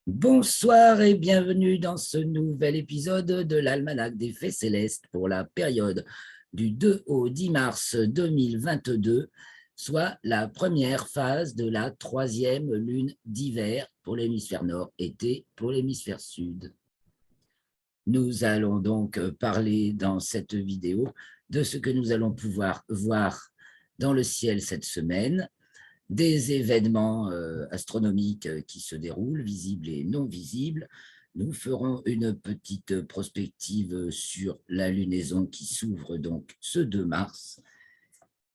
Bonsoir et bienvenue dans ce nouvel épisode de l'Almanach des Faits Célestes pour la période du 2 au 10 mars 2022, soit la première phase de la troisième lune d'hiver pour l'hémisphère nord, été pour l'hémisphère sud. Nous allons donc parler dans cette vidéo de ce que nous allons pouvoir voir dans le ciel cette semaine, des événements astronomiques qui se déroulent, visibles et non visibles. Nous ferons une petite prospective sur la lunaison qui s'ouvre donc ce 2 mars.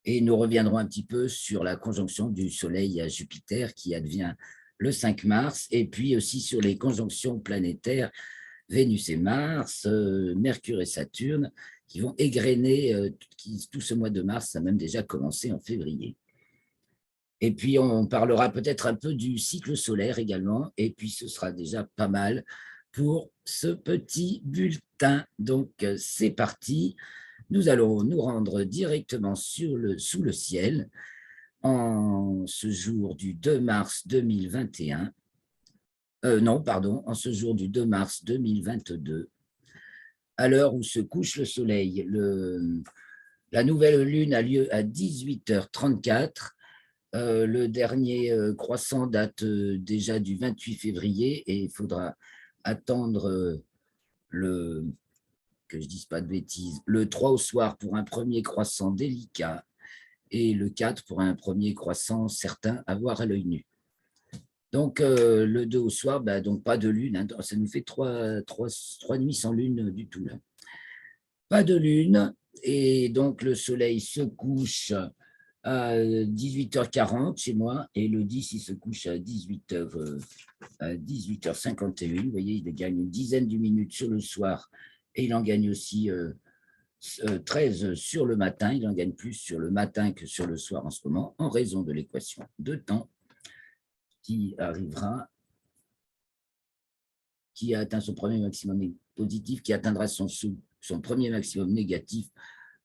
Et nous reviendrons un petit peu sur la conjonction du Soleil à Jupiter qui advient le 5 mars, et puis aussi sur les conjonctions planétaires Vénus et Mars, Mercure et Saturne, qui vont égrener tout ce mois de mars. Ça a même déjà commencé en février. Et puis, on parlera peut-être un peu du cycle solaire également. Et puis, ce sera déjà pas mal pour ce petit bulletin. Donc, c'est parti. Nous allons nous rendre directement sous le ciel en ce jour du 2 mars 2021. Non, pardon, en ce jour du 2 mars 2022, à l'heure où se couche le soleil. La nouvelle lune a lieu à 18h34. Le dernier croissant date déjà du 28 février et il faudra attendre que je ne dise pas de bêtises, le 3 au soir pour un premier croissant délicat et le 4 pour un premier croissant certain à voir à l'œil nu. Donc, le 2 au soir, donc pas de lune, hein, ça nous fait trois nuits sans lune du tout là. Pas de lune, et donc le soleil se couche à 18h40 chez moi, et le 10, il se couche à 18h51. Vous voyez, il gagne une dizaine de minutes sur le soir, et il en gagne aussi 13 sur le matin. Il en gagne plus sur le matin que sur le soir en ce moment, en raison de l'équation de temps qui arrivera, qui a atteint son premier maximum positif, qui atteindra son premier maximum négatif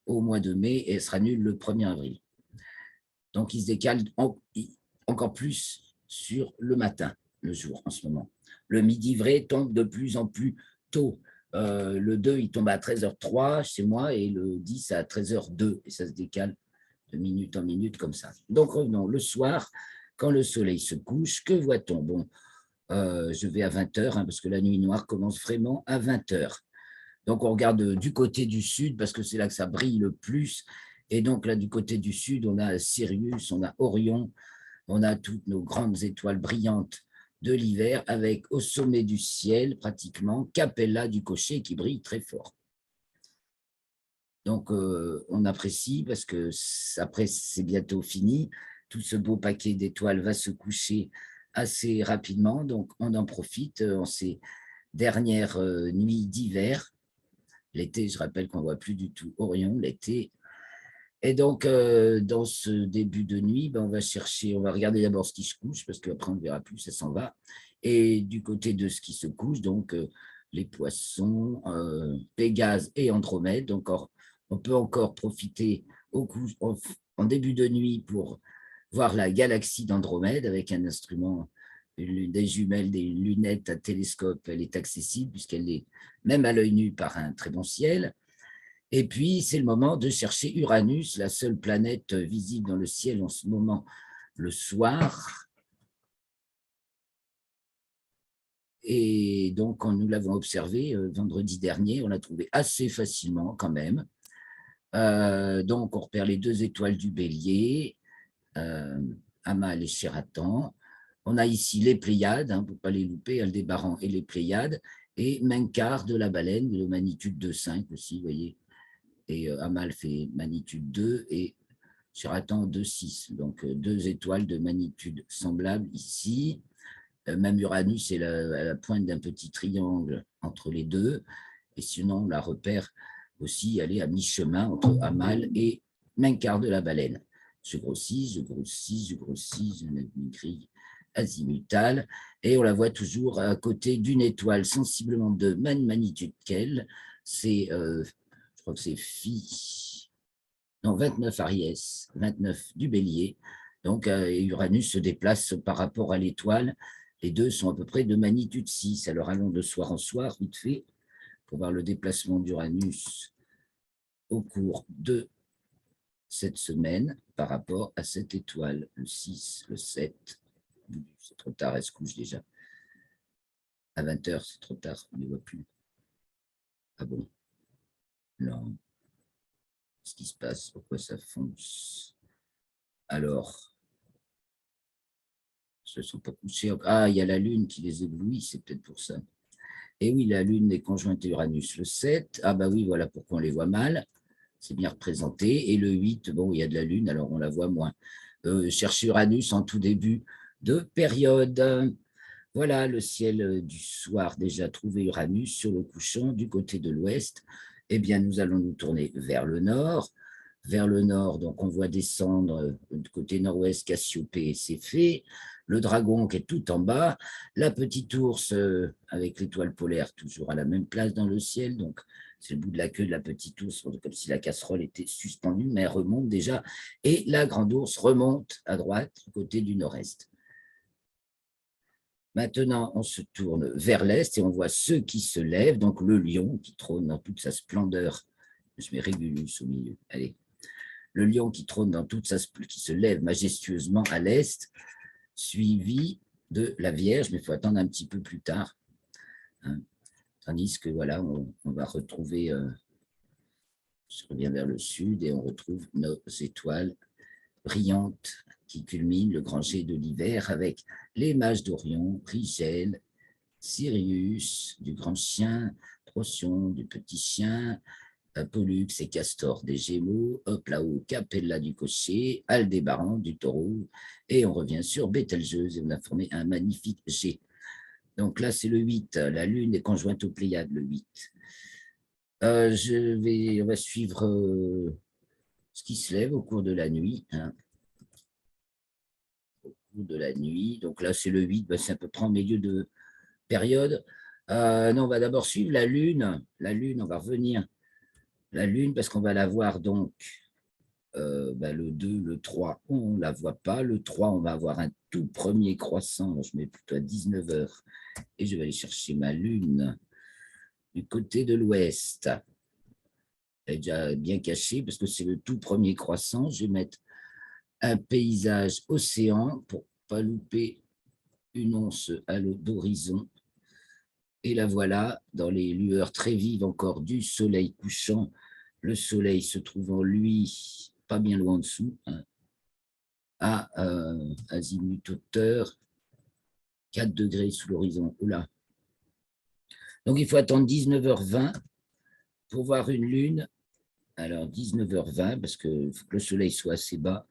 au mois de mai, et sera nul le 1er avril. Donc, il se décale encore plus sur le matin, le jour en ce moment. Le midi vrai tombe de plus en plus tôt. Le 2, il tombe à 13h03 chez moi, et le 10 à 13h02, et ça se décale de minute en minute comme ça. Donc, revenons le soir, quand le soleil se couche, que voit-on? Bon, je vais à 20h, parce que la nuit noire commence vraiment à 20h. Donc, on regarde du côté du sud, parce que c'est là que ça brille le plus. Et donc, là, du côté du sud, on a Sirius, on a Orion, on a toutes nos grandes étoiles brillantes de l'hiver, avec au sommet du ciel, pratiquement, Capella du Cocher qui brille très fort. Donc, on apprécie, parce que après, c'est bientôt fini. Tout ce beau paquet d'étoiles va se coucher assez rapidement. Donc, on en profite en ces dernières nuits d'hiver. L'été, je rappelle qu'on ne voit plus du tout Orion, l'été. Et donc, dans ce début de nuit, on va regarder d'abord ce qui se couche, parce qu'après, on ne verra plus, ça s'en va. Et du côté de ce qui se couche, donc, les poissons, Pégase et Andromède. Donc, on peut encore profiter en début de nuit pour voir la galaxie d'Andromède avec un instrument, des jumelles, des lunettes à télescope. Elle est accessible puisqu'elle est même à l'œil nu par un très bon ciel. Et puis, c'est le moment de chercher Uranus, la seule planète visible dans le ciel en ce moment, le soir. Et donc, quand nous l'avons observé vendredi dernier, on l'a trouvé assez facilement quand même. Donc, on repère les deux étoiles du Bélier, Amal et Shératan. On a ici les Pléiades, pour ne pas les louper, Aldébaran et les Pléiades, et Menkar de la baleine, de magnitude 2,5 aussi, vous voyez. Et Amal fait magnitude 2 et Shératan 2,6. Donc, deux étoiles de magnitude semblable ici. Même Uranus est à la pointe d'un petit triangle entre les deux. Et sinon, on la repère aussi, elle est à mi-chemin entre Amal et Menkar de la baleine. Je grossis, je grossis, je grossis, je mets une grille azimutale, et on la voit toujours à côté d'une étoile sensiblement de même magnitude qu'elle. C'est, je crois que c'est Phi, non, 29 Aries, 29 du Bélier. Donc, Uranus se déplace par rapport à l'étoile, Les deux sont à peu près de magnitude 6. Alors allons de soir en soir, vite fait, pour voir le déplacement d'Uranus au cours de cette semaine par rapport à cette étoile, le 6, le 7. C'est trop tard, elle se couche déjà. À 20h, c'est trop tard, on ne les voit plus. Ah bon? Non. Qu'est-ce qui se passe? Pourquoi ça fonce? Alors, ils ne se sont pas couchés. Ah, il y a la Lune qui les éblouit, c'est peut-être pour ça. Et oui, la Lune est conjointe à Uranus le 7. Ah bah oui, voilà pourquoi on les voit mal. C'est bien représenté. Et le 8, bon, il y a de la Lune, alors on la voit moins. Cherchez Uranus en tout début de période. Voilà le ciel du soir déjà trouvé Uranus sur le couchant du côté de l'ouest. Eh bien, nous allons nous tourner vers le nord. Vers le nord, donc on voit descendre du côté nord-ouest Cassiopée et Céphée, le dragon qui est tout en bas, la petite ours avec l'étoile polaire toujours à la même place dans le ciel, donc c'est le bout de la queue de la petite ours, comme si la casserole était suspendue, mais elle remonte déjà, et la grande ours remonte à droite, du côté du nord-est. Maintenant, on se tourne vers l'est et on voit ceux qui se lèvent, donc le lion qui trône dans toute sa splendeur. Je mets Régulus au milieu, allez. Le lion qui trône dans toute sa splendeur, qui se lève majestueusement à l'est, suivi de la Vierge, mais il faut attendre un petit peu plus tard. Hein. Tandis que voilà, on va retrouver, je reviens vers le sud et on retrouve nos étoiles brillantes qui culminent le grand jet de l'hiver avec les mages d'Orion, Rigel, Sirius, du grand chien, Procyon, du petit chien, Pollux et Castor des Gémeaux, hop là-haut, Capella du Cocher, Aldébaran du Taureau, et on revient sur Bételgeuse et on a formé un magnifique G. Donc là, c'est le 8, la Lune est conjointe aux Pléiades, le 8. On va suivre ce qui se lève au cours de la nuit. Hein. Au cours de la nuit, donc là, c'est le 8, ben, c'est à peu près en milieu de période. Non, on va d'abord suivre la Lune. La Lune, on va revenir. La Lune, parce qu'on va la voir donc le 2, le 3, on ne la voit pas. Le 3, on va avoir un tout premier croissant. Je mets plutôt à 19h. Et je vais aller chercher ma Lune du côté de l'ouest. Elle est déjà bien cachée parce que c'est le tout premier croissant. Je vais mettre un paysage océan pour ne pas louper une once d'horizon. Et la voilà, dans les lueurs très vives encore du soleil couchant, le soleil se trouvant, lui, pas bien loin en dessous, hein, à azimut hauteur, 4 degrés sous l'horizon. Oula. Donc, il faut attendre 19h20 pour voir une lune. Alors, 19h20, parce qu'il faut que le soleil soit assez bas.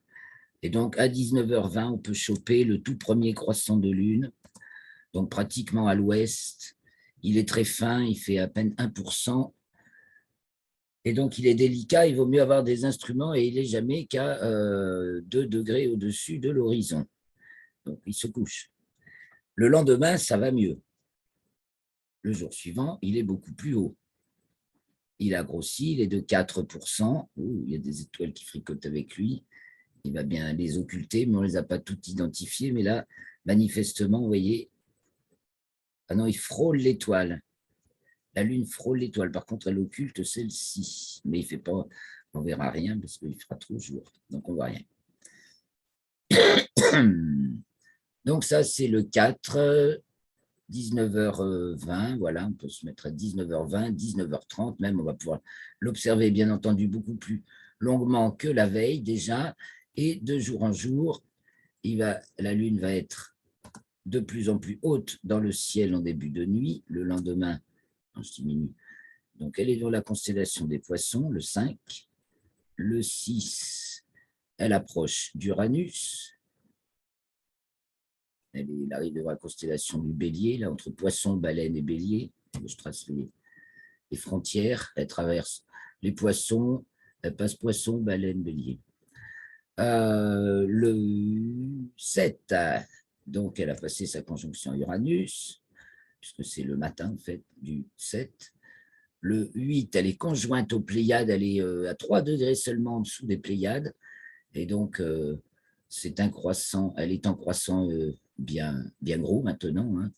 Et donc, à 19h20, on peut choper le tout premier croissant de lune, donc pratiquement à l'ouest. Il est très fin, il fait à peine 1%. Et donc, il est délicat, il vaut mieux avoir des instruments et il n'est jamais qu'à 2 degrés au-dessus de l'horizon. Donc, il se couche. Le lendemain, ça va mieux. Le jour suivant, il est beaucoup plus haut. Il a grossi, il est de 4%. Ouh, il y a des étoiles qui fricotent avec lui. Il va bien les occulter, mais on ne les a pas toutes identifiées. Mais là, manifestement, vous voyez, ah non, il frôle l'étoile. La Lune frôle l'étoile. Par contre, elle occulte celle-ci. Mais il ne fait pas, on ne verra rien parce qu'il fera trop jour. Donc, on ne voit rien. Donc, ça, c'est le 4, 19h20. Voilà, on peut se mettre à 19h20, 19h30 même. On va pouvoir l'observer, bien entendu, beaucoup plus longuement que la veille déjà. Et de jour en jour, la Lune va être de plus en plus haute dans le ciel en début de nuit. Le lendemain, je diminue. Donc, elle est dans la constellation des Poissons, le 5. Le 6, elle approche d'Uranus. Elle arrive dans la constellation du Bélier, là, entre Poissons, Baleine et Bélier. Je trace les frontières. Elle traverse les Poissons, elle passe Poissons, Baleine, Bélier. Le 7, donc elle a passé sa conjonction à Uranus, puisque c'est le matin, en fait, du 7. Le 8, elle est conjointe aux Pléiades, elle est à 3 degrés seulement en dessous des Pléiades, et donc c'est un croissant, elle est en croissant bien gros maintenant, hein,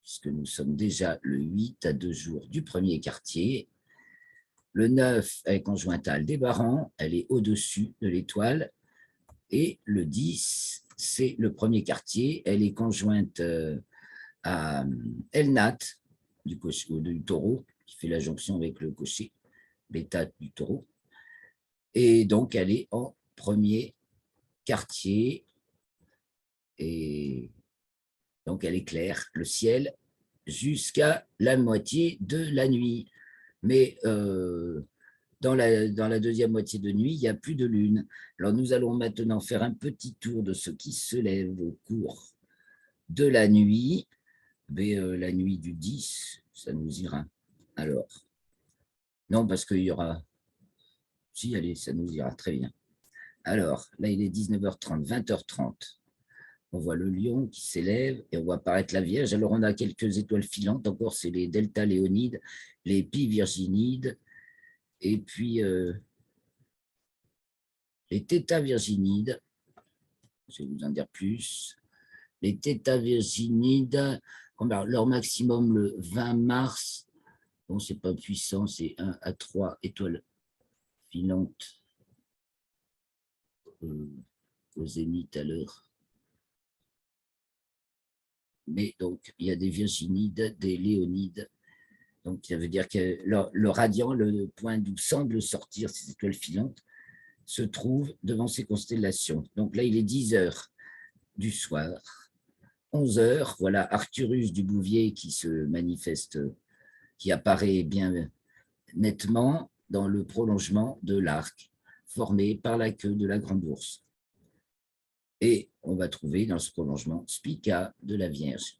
puisque nous sommes déjà le 8 à 2 jours du premier quartier. Le 9 est conjointe à Aldébaran, elle est au-dessus de l'étoile. Et le 10, c'est le premier quartier, elle est conjointe à Elnat, du taureau, qui fait la jonction avec le cocher bêta du taureau. Et donc, elle est en premier quartier. Et donc, elle éclaire le ciel jusqu'à la moitié de la nuit. Mais dans la deuxième moitié de nuit, il n'y a plus de lune. Alors, nous allons maintenant faire un petit tour de ce qui se lève au cours de la nuit. Mais la nuit du 10, ça nous ira. Alors, non, parce qu'il y aura... Si, allez, ça nous ira très bien. Alors, là, il est 19h30, 20h30. On voit le lion qui s'élève et on voit apparaître la Vierge. Alors, on a quelques étoiles filantes. Encore, c'est les Delta Léonides, les Pi Virginides, et puis les Theta Virginides. Je vais vous en dire plus. Les Theta Virginides, leur maximum le 20 mars. Bon, c'est pas puissant, c'est 1 à 3 étoiles filantes au zénith à l'heure. Mais donc, il y a des Virginides, des Léonides. Donc, ça veut dire que le radian, le point d'où semblent sortir ces étoiles filantes, se trouve devant ces constellations. Donc là, il est 10 heures du soir. 11 heures, voilà Arcturus du Bouvier qui se manifeste, qui apparaît bien nettement dans le prolongement de l'arc formé par la queue de la Grande Ourse. Et on va trouver dans ce prolongement Spica de la Vierge.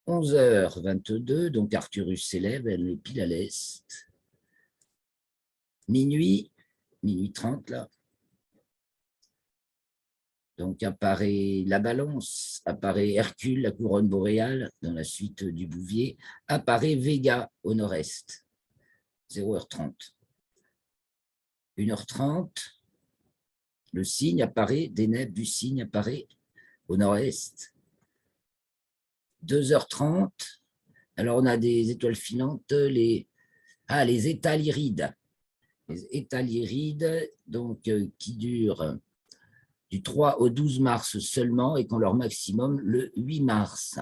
11h22, donc Arcturus s'élève, elle est pile à l'est. Minuit 30 là. Donc apparaît la Balance, apparaît Hercule, la couronne boréale, dans la suite du Bouvier, apparaît Vega au nord-est, 0h30. 1h30, le signe apparaît, des nébs du signe apparaît au nord-est. 2h30, alors on a des étoiles filantes, les étalirides. Les étalirides, donc, qui durent du 3 au 12 mars seulement et qui ont leur maximum le 8 mars.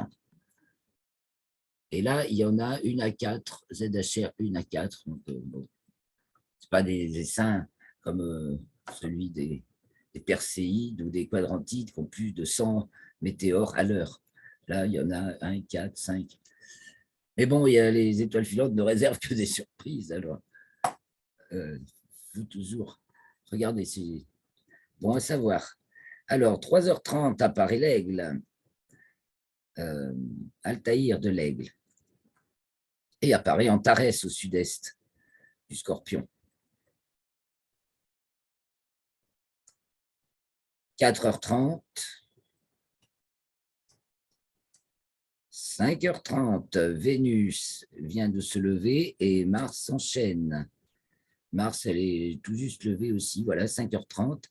Et là, il y en a une à 4, ZHR 1 à 4. Donc, bon, ce pas des essaims comme celui des Perséides ou des Quadrantides qui ont plus de 100 météores à l'heure. Là, il y en a 1, 4, 5. Mais bon, il y a les étoiles filantes ne réservent que des surprises. Alors, faut toujours regarder, c'est bon à savoir. Alors, 3h30 apparaît l'aigle, Altaïr de l'aigle, et apparaît Antares au sud-est du Scorpion. 4h30, 5h30, Vénus vient de se lever et Mars s'enchaîne. Mars, elle est tout juste levée aussi, voilà, 5h30.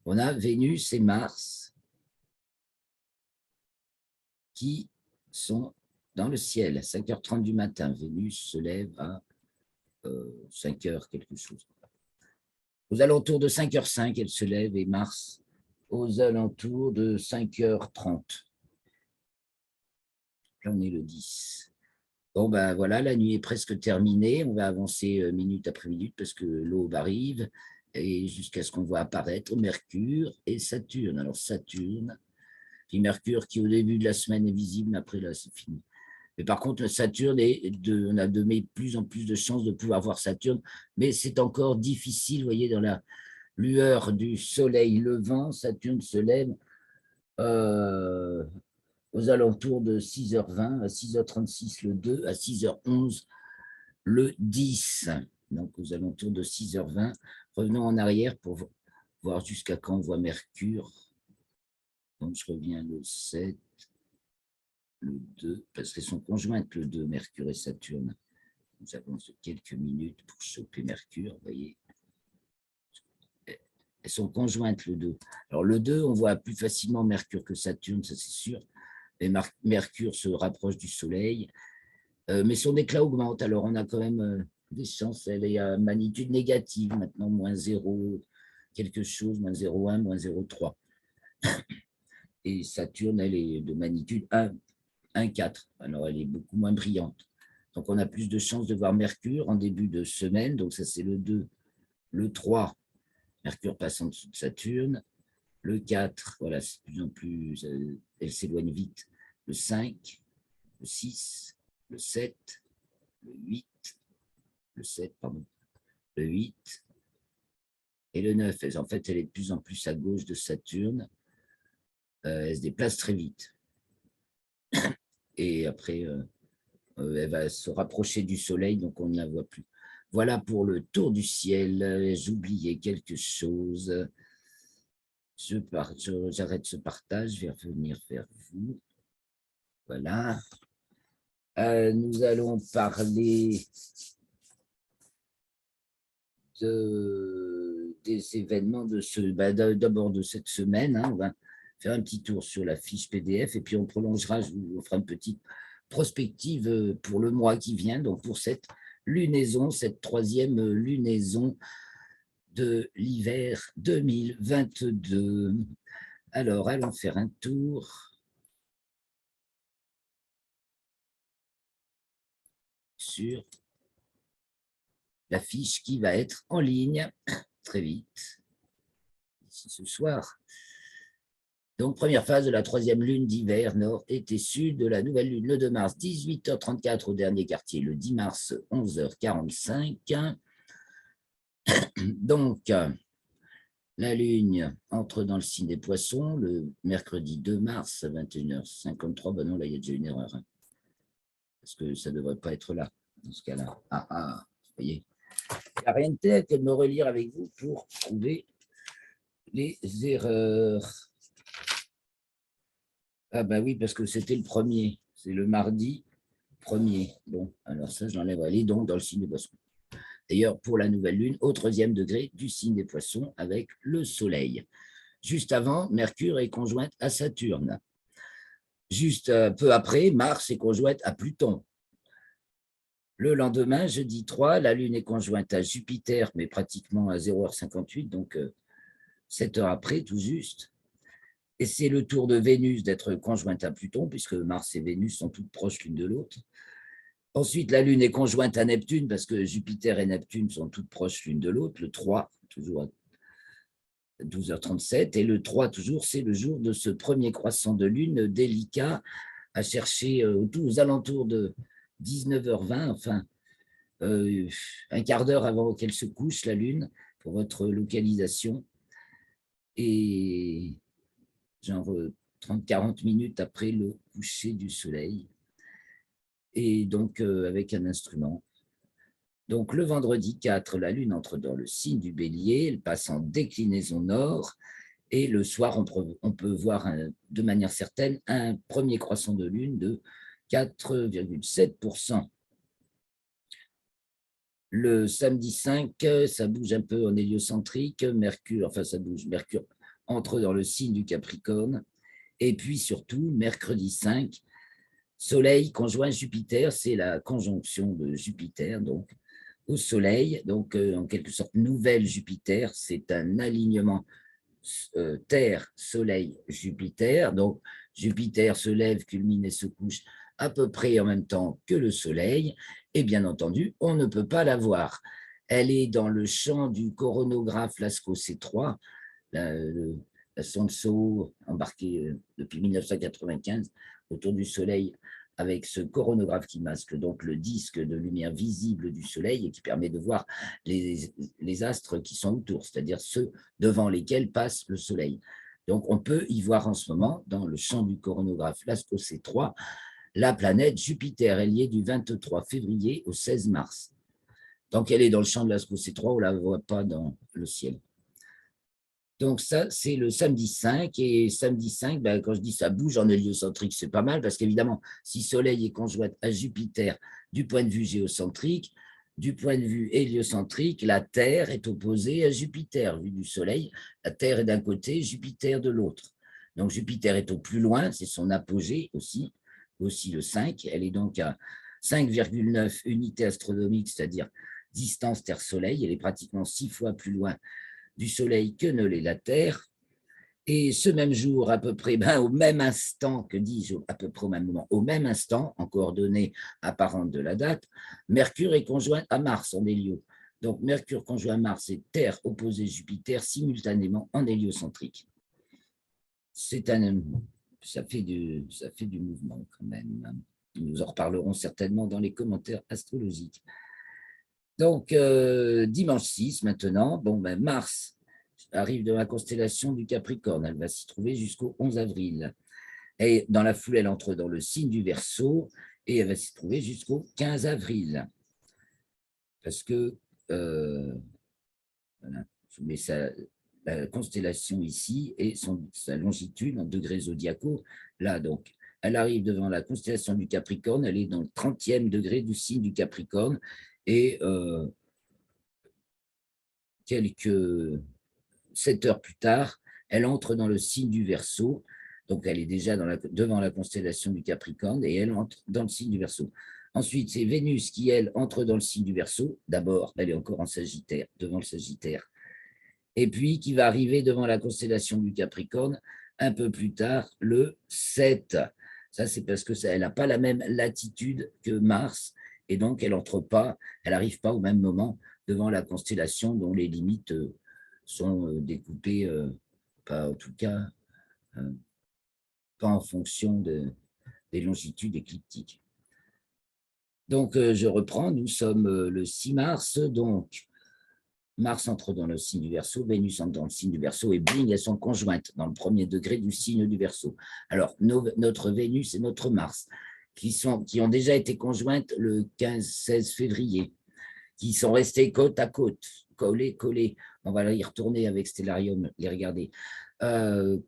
On a Vénus et Mars qui sont dans le ciel, 5h30 du matin. Vénus se lève à 5h quelque chose. Aux alentours de 5h05, elle se lève et Mars aux alentours de 5h30. Là, on est le 10. Bon, ben voilà, la nuit est presque terminée. On va avancer minute après minute parce que l'aube arrive et jusqu'à ce qu'on voit apparaître Mercure et Saturne. Alors, Saturne, puis Mercure qui, au début de la semaine, est visible, mais après, là, c'est fini. Mais par contre, Saturne, on a de plus en plus de chances de pouvoir voir Saturne, mais c'est encore difficile, vous voyez, dans la lueur du soleil levant, Saturne se lève aux alentours de 6h20, à 6h36 le 2, à 6h11 le 10. Donc aux alentours de 6h20. Revenons en arrière pour voir jusqu'à quand on voit Mercure. Donc je reviens le 7, le 2, parce qu'elles sont conjointes le 2, Mercure et Saturne. Nous avons quelques minutes pour choper Mercure, vous voyez. elles sont conjointes le 2. Alors le 2, on voit plus facilement Mercure que Saturne, ça c'est sûr. Mais Mercure se rapproche du Soleil, mais son éclat augmente. Alors on a quand même des chances, elle est à magnitude négative maintenant, moins 0 quelque chose, moins 0,1, moins 0,3. Et Saturne, elle est de magnitude 1,4. Alors elle est beaucoup moins brillante. Donc on a plus de chances de voir Mercure en début de semaine. Donc ça c'est le 2. Le 3, Mercure passe en dessous de Saturne. Le 4, voilà, c'est de plus en plus, elle s'éloigne vite. Le 5, le 6, le 7, le 8, le 7, pardon, le 8 et le 9. En fait, elle est de plus en plus à gauche de Saturne. Elle se déplace très vite. Et après, elle va se rapprocher du Soleil, donc on ne la voit plus. Voilà pour le tour du ciel. J'oubliais quelque chose. J'arrête ce partage, je vais revenir vers vous. Voilà. Nous allons parler des événements d'abord de cette semaine. On va faire un petit tour sur la fiche PDF et puis on prolongera, on fera une petite prospective pour le mois qui vient, donc pour cette lunaison, cette troisième lunaison de l'hiver 2022. Alors, allons faire un tour sur la fiche qui va être en ligne très vite, ici ce soir. Donc, première phase de la troisième lune d'hiver, nord, été, sud, de la nouvelle lune, le 2 mars, 18h34 au dernier quartier, le 10 mars, 11h45. Donc, la lune entre dans le signe des poissons, le mercredi 2 mars, à 21h53. Ben non, là, il y a déjà une erreur. Hein, parce que ça ne devrait pas être là, dans ce cas-là. Vous voyez. Il n'y a rien de tel que de me relire avec vous pour trouver les erreurs. Ah ben oui, parce que c'était le premier. C'est le mardi 1er. Bon, alors ça, je l'enlève. Elle est donc dans le signe des poissons. D'ailleurs, pour la nouvelle lune, au 3e degré du signe des poissons avec le soleil. Juste avant, Mercure est conjointe à Saturne. Juste peu après, Mars est conjointe à Pluton. Le lendemain, jeudi 3, la lune est conjointe à Jupiter, mais pratiquement à 0h58, donc 7 heures après, tout juste. Et c'est le tour de Vénus d'être conjointe à Pluton, puisque Mars et Vénus sont toutes proches l'une de l'autre. Ensuite, la Lune est conjointe à Neptune, parce que Jupiter et Neptune sont toutes proches l'une de l'autre, le 3, toujours à 12h37. Et le 3, toujours, c'est le jour de ce premier croissant de Lune délicat à chercher aux alentours de 19h20, enfin, un quart d'heure avant qu'elle se couche, la Lune, pour votre localisation. Et genre 30-40 minutes après le coucher du soleil, et donc avec un instrument. Donc le vendredi 4, la lune entre dans le signe du bélier, elle passe en déclinaison nord, et le soir, on peut voir de manière certaine un premier croissant de lune de 4,7%. Le samedi 5, ça bouge un peu en héliocentrique, Mercure, enfin ça bouge, Mercure entre dans le signe du Capricorne. Et puis surtout, mercredi 5, Soleil conjoint Jupiter, c'est la conjonction de Jupiter donc, au Soleil. Donc, en quelque sorte, nouvelle Jupiter, c'est un alignement Terre, Soleil, Jupiter. Donc, Jupiter se lève, culmine et se couche à peu près en même temps que le Soleil. Et bien entendu, on ne peut pas la voir. Elle est dans le champ du coronographe Lascaux C3, la sonde SOHO embarquée depuis 1995 autour du Soleil avec ce coronographe qui masque donc le disque de lumière visible du Soleil et qui permet de voir les astres qui sont autour, c'est-à-dire ceux devant lesquels passe le Soleil. Donc on peut y voir en ce moment, dans le champ du coronographe Lascaux C3, la planète Jupiter. Elle y est du 23 février au 16 mars. Donc elle est dans le champ de Lascaux C3, on ne la voit pas dans le ciel. Donc ça, c'est le samedi 5. Et samedi 5, ben, quand je dis ça bouge en héliocentrique, c'est pas mal, parce qu'évidemment, si Soleil est conjoint à Jupiter du point de vue géocentrique, du point de vue héliocentrique, la Terre est opposée à Jupiter. Vu du Soleil, la Terre est d'un côté, Jupiter de l'autre. Donc Jupiter est au plus loin, c'est son apogée aussi le 5. Elle est donc à 5,9 unités astronomiques, c'est-à-dire distance Terre-Soleil. Elle est pratiquement 6 fois plus loin du Soleil que ne l'est la Terre. Et ce même jour, à peu près, au même instant, que dis-je, à peu près au même moment, au même instant, en coordonnées apparentes de la date, Mercure est conjoint à Mars en hélio. Donc Mercure conjoint à Mars et Terre opposée Jupiter simultanément en héliocentrique. Ça fait du mouvement quand même. Nous en reparlerons certainement dans les commentaires astrologiques. Donc, dimanche 6 maintenant, Mars arrive dans la constellation du Capricorne. Elle va s'y trouver jusqu'au 11 avril. Et dans la foulée, elle entre dans le signe du Verseau et elle va s'y trouver jusqu'au 15 avril. Parce que, voilà, je mets la constellation ici et sa longitude en degrés zodiacaux. Là, donc, elle arrive devant la constellation du Capricorne, elle est dans le 30e degré du signe du Capricorne et quelques 7 heures plus tard, elle entre dans le signe du Verseau. Donc, elle est déjà devant la constellation du Capricorne et elle entre dans le signe du Verseau. Ensuite, c'est Vénus qui, elle, entre dans le signe du Verseau. D'abord, elle est encore en Sagittaire, devant le Sagittaire. Et puis, qui va arriver devant la constellation du Capricorne un peu plus tard, le 7. Ça, c'est parce qu'elle n'a pas la même latitude que Mars et donc elle n'arrive pas au même moment devant la constellation dont les limites sont découpées, pas en tout cas, pas en fonction des longitudes écliptiques. Donc, je reprends, nous sommes le 6 mars, donc Mars entre dans le signe du Verseau, Vénus entre dans le signe du Verseau et bling, elles sont conjointes dans le premier degré du signe du Verseau. Alors, notre Vénus et notre Mars, qui ont déjà été conjointes le 15-16 février, qui sont restées côte à côte, collées. On va y retourner avec Stellarium, les regarder.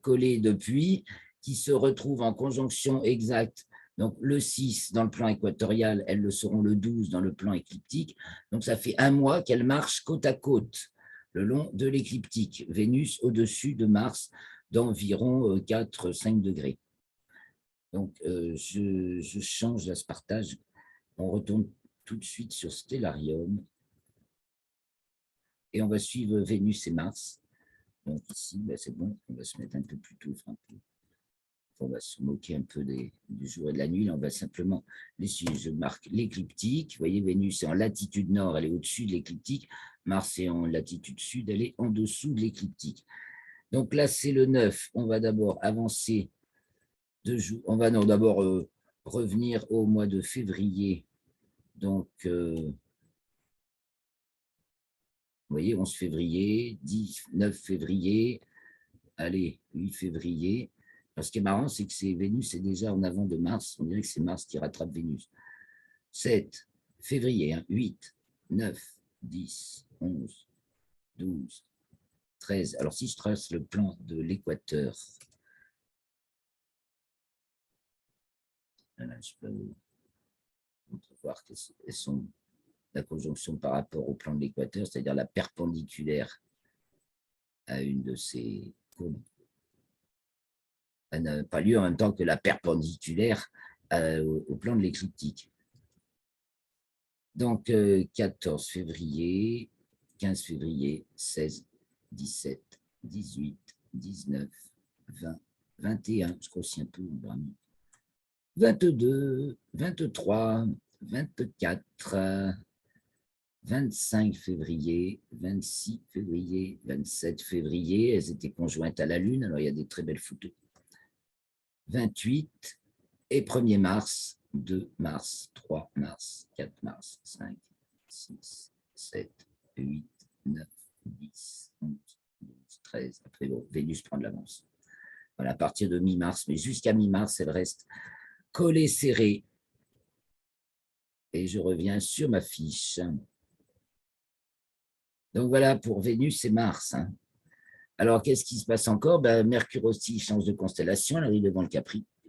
Collées depuis, qui se retrouvent en conjonction exacte. Donc, le 6 dans le plan équatorial, elles le seront le 12 dans le plan écliptique. Donc, ça fait un mois qu'elles marchent côte à côte le long de l'écliptique. Vénus au-dessus de Mars d'environ 4-5 degrés. Donc, je change là ce partage. On retourne tout de suite sur Stellarium. Et on va suivre Vénus et Mars. Donc ici, c'est bon, on va se mettre un peu plus tôt. On va se moquer un peu du jour et de la nuit. Là, on va simplement les suivre. Je marque l'écliptique. Vous voyez, Vénus est en latitude nord, elle est au-dessus de l'écliptique. Mars est en latitude sud, elle est en dessous de l'écliptique. Donc là, c'est le 9. On va d'abord avancer 2 jours. On va d'abord revenir au mois de février. Donc, vous voyez, 11 février, 9 février, allez, 8 février. Alors, ce qui est marrant, c'est que Vénus est déjà en avant de Mars. On dirait que c'est Mars qui rattrape Vénus. 7 février, 8, 9, 10, 11, 12, 13. Alors, si je trace le plan de l'équateur, voilà, je peux voir qu'elles sont la conjonction par rapport au plan de l'équateur, c'est-à-dire la perpendiculaire à une de ces courbes. Elle n'a pas lieu en même temps que la perpendiculaire au plan de l'écliptique. Donc, 14 février, 15 février, 16, 17, 18, 19, 20, 21, je grossis un peu, 22, 23, 24, 25 février, 26 février, 27 février, elles étaient conjointes à la Lune, alors il y a des très belles photos. 28 et 1er mars, 2 mars, 3 mars, 4 mars, 5, 6, 7, 8, 9, 10, 11, 12, 13. Après, bon, Vénus prend de l'avance. Voilà, à partir de mi-mars, mais jusqu'à mi-mars, elle reste collée, serrée. Et je reviens sur ma fiche. Donc voilà pour Vénus et Mars. Alors, qu'est-ce qui se passe encore? Mercure aussi change de constellation, elle arrive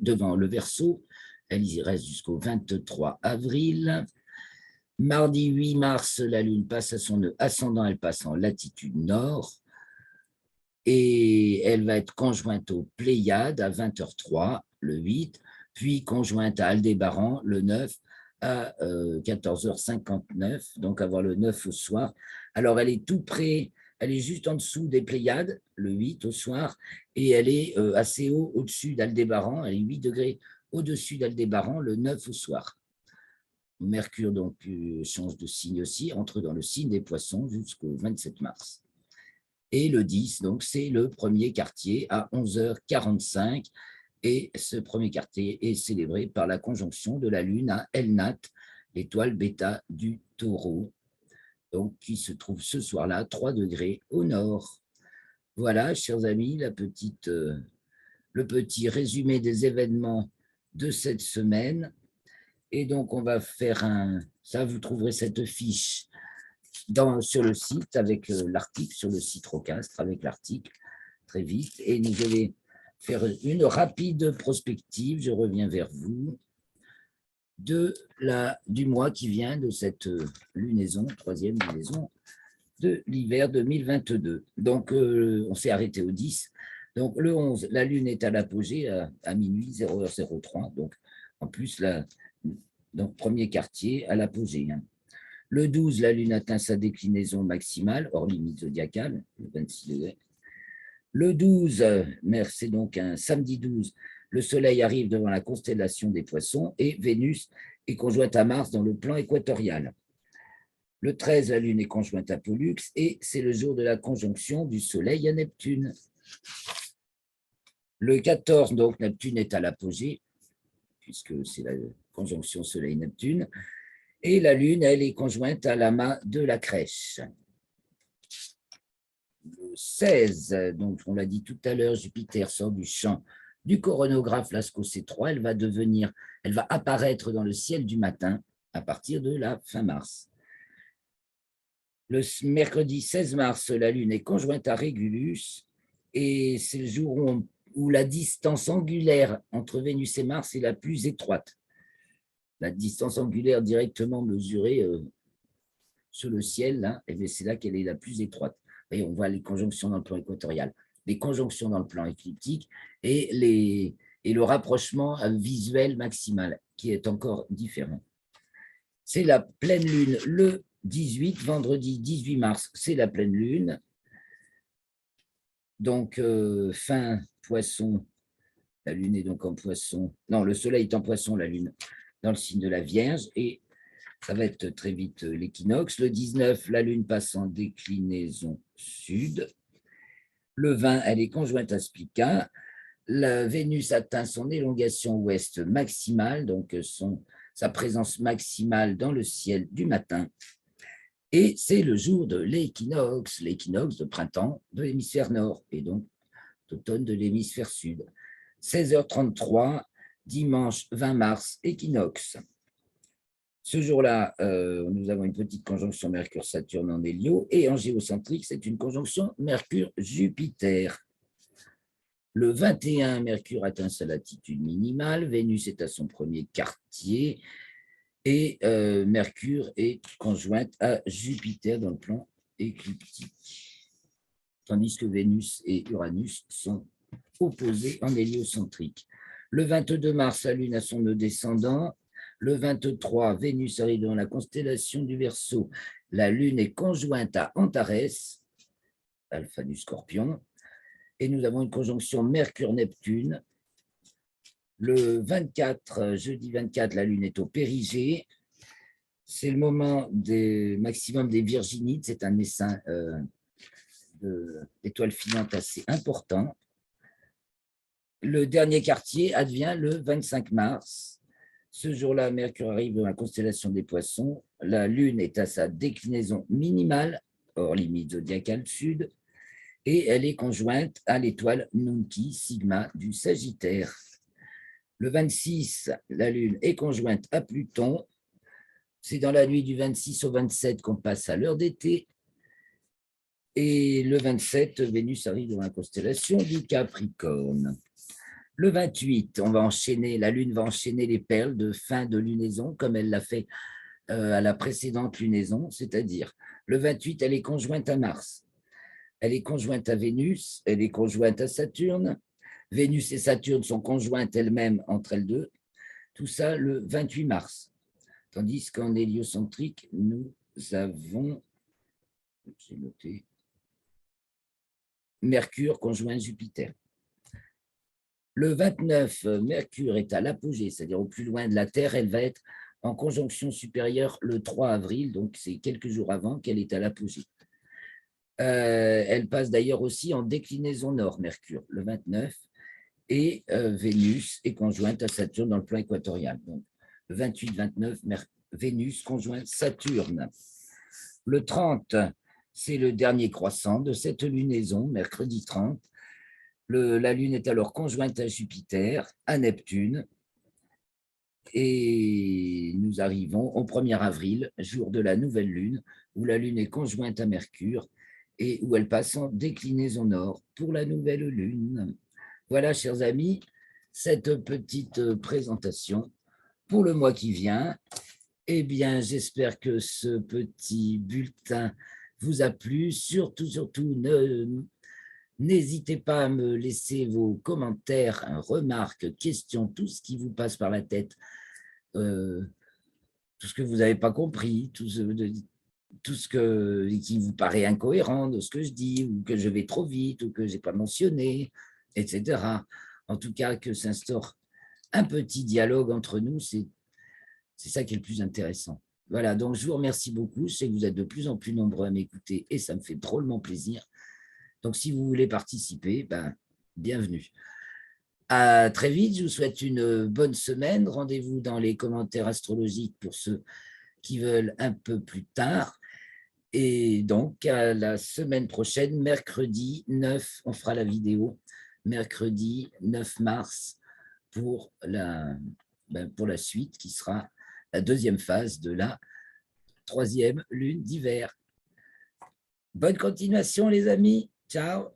devant le Verseau, elle y reste jusqu'au 23 avril. Mardi 8 mars, la Lune passe à son nœud ascendant, elle passe en latitude nord et elle va être conjointe aux Pléiades à 20h03, le 8, puis conjointe à Aldébaran, le 9, à 14h59, donc avoir le 9 au soir. Alors, elle est tout près, elle est juste en dessous des Pléiades, le 8 au soir, et elle est assez haut au-dessus d'Aldébaran, elle est 8 degrés au-dessus d'Aldébaran, le 9 au soir. Mercure donc change de signe aussi, entre dans le signe des Poissons jusqu'au 27 mars. Et le 10, donc c'est le premier quartier à 11h45. Et ce premier quartier est célébré par la conjonction de la Lune à Elnat, l'étoile bêta du Taureau, donc qui se trouve ce soir-là, 3 degrés au nord. Voilà, chers amis, le petit résumé des événements de cette semaine. Et donc, on va faire ça, vous trouverez cette fiche sur le site avec l'article, sur le site Rocastre avec l'article, très vite. Et nous allons faire une rapide prospective, je reviens vers vous, du mois qui vient, de cette lunaison, troisième lunaison de l'hiver 2022. Donc, on s'est arrêté au 10. Donc, le 11, la Lune est à l'apogée à minuit 0h03. Donc, en plus, donc, premier quartier à l'apogée. Hein. Le 12, la Lune atteint sa déclinaison maximale, hors limite zodiacale, le 26 degrés. Le 12, c'est donc un samedi 12, le Soleil arrive devant la constellation des Poissons et Vénus est conjointe à Mars dans le plan équatorial. Le 13, la Lune est conjointe à Pollux et c'est le jour de la conjonction du Soleil à Neptune. Le 14, donc, Neptune est à l'apogée, puisque c'est la conjonction Soleil-Neptune. Et la Lune, elle est conjointe à l'amas de la Crèche. Le 16, donc on l'a dit tout à l'heure, Jupiter sort du champ du coronographe Lascaux C3. Elle va apparaître dans le ciel du matin à partir de la fin mars. Le mercredi 16 mars, la Lune est conjointe à Régulus et c'est le jour où la distance angulaire entre Vénus et Mars est la plus étroite. La distance angulaire directement mesurée sur le ciel, là, c'est là qu'elle est la plus étroite. Et on voit les conjonctions dans le plan équatorial, les conjonctions dans le plan écliptique et le rapprochement visuel maximal qui est encore différent. C'est la pleine lune le 18, vendredi 18 mars, c'est la pleine lune. Donc, fin poisson, la lune est donc en poisson. Non, le soleil est en poisson, la lune dans le signe de la Vierge. Et ça va être très vite l'équinoxe. Le 19, la lune passe en déclinaison sud. Le 20, elle est conjointe à Spica. La Vénus atteint son élongation ouest maximale, donc sa présence maximale dans le ciel du matin. Et c'est le jour de l'équinoxe de printemps de l'hémisphère nord et donc d'automne de l'hémisphère sud. 16h33, dimanche 20 mars, équinoxe. Ce jour-là, nous avons une petite conjonction Mercure-Saturne en hélio et en géocentrique, c'est une conjonction Mercure-Jupiter. Le 21, Mercure atteint sa latitude minimale, Vénus est à son premier quartier et Mercure est conjointe à Jupiter dans le plan écliptique, tandis que Vénus et Uranus sont opposés en héliocentrique. Le 22 mars, la Lune a son nœud descendant. Le 23, Vénus arrive dans la constellation du Verseau. La Lune est conjointe à Antares, Alpha du Scorpion, et nous avons une conjonction Mercure-Neptune. Le 24, jeudi 24, la Lune est au Périgée. C'est le moment maximum des Virginides. C'est un essaim d'étoiles filantes assez important. Le dernier quartier advient le 25 mars. Ce jour-là, Mercure arrive dans la constellation des Poissons. La Lune est à sa déclinaison minimale, hors limite zodiacale sud, et elle est conjointe à l'étoile Nunki Sigma du Sagittaire. Le 26, la Lune est conjointe à Pluton. C'est dans la nuit du 26 au 27 qu'on passe à l'heure d'été. Et le 27, Vénus arrive dans la constellation du Capricorne. Le 28, la Lune va enchaîner les perles de fin de lunaison, comme elle l'a fait à la précédente lunaison, c'est-à-dire le 28, elle est conjointe à Mars, elle est conjointe à Vénus, elle est conjointe à Saturne, Vénus et Saturne sont conjointes elles-mêmes entre elles deux, tout ça le 28 mars. Tandis qu'en héliocentrique, nous avons, j'ai noté, Mercure conjoint Jupiter. Le 29, Mercure est à l'apogée, c'est-à-dire au plus loin de la Terre, elle va être en conjonction supérieure le 3 avril, donc c'est quelques jours avant qu'elle est à l'apogée. Elle passe d'ailleurs aussi en déclinaison nord, Mercure, le 29, et Vénus est conjointe à Saturne dans le plan équatorial. Donc, le 28-29, Vénus conjointe Saturne. Le 30, c'est le dernier croissant de cette lunaison, mercredi 30. La Lune est alors conjointe à Jupiter, à Neptune, et nous arrivons au 1er avril, jour de la nouvelle Lune, où la Lune est conjointe à Mercure et où elle passe en déclinaison nord pour la nouvelle Lune. Voilà, chers amis, cette petite présentation pour le mois qui vient. Eh bien, j'espère que ce petit bulletin vous a plu. Surtout, n'hésitez pas à me laisser vos commentaires, remarques, questions, tout ce qui vous passe par la tête, tout ce que vous n'avez pas compris, tout ce qui vous paraît incohérent de ce que je dis, ou que je vais trop vite, ou que je n'ai pas mentionné, etc. En tout cas, que s'instaure un petit dialogue entre nous, c'est ça qui est le plus intéressant. Voilà, donc je vous remercie beaucoup. Je sais que vous êtes de plus en plus nombreux à m'écouter et ça me fait drôlement plaisir. Donc, si vous voulez participer, bienvenue. À très vite, je vous souhaite une bonne semaine. Rendez-vous dans les commentaires astrologiques pour ceux qui veulent un peu plus tard. Et donc, à la semaine prochaine, mercredi 9, on fera la vidéo, mercredi 9 mars, pour la suite, qui sera la deuxième phase de la 3e lune d'hiver. Bonne continuation, les amis. Ciao.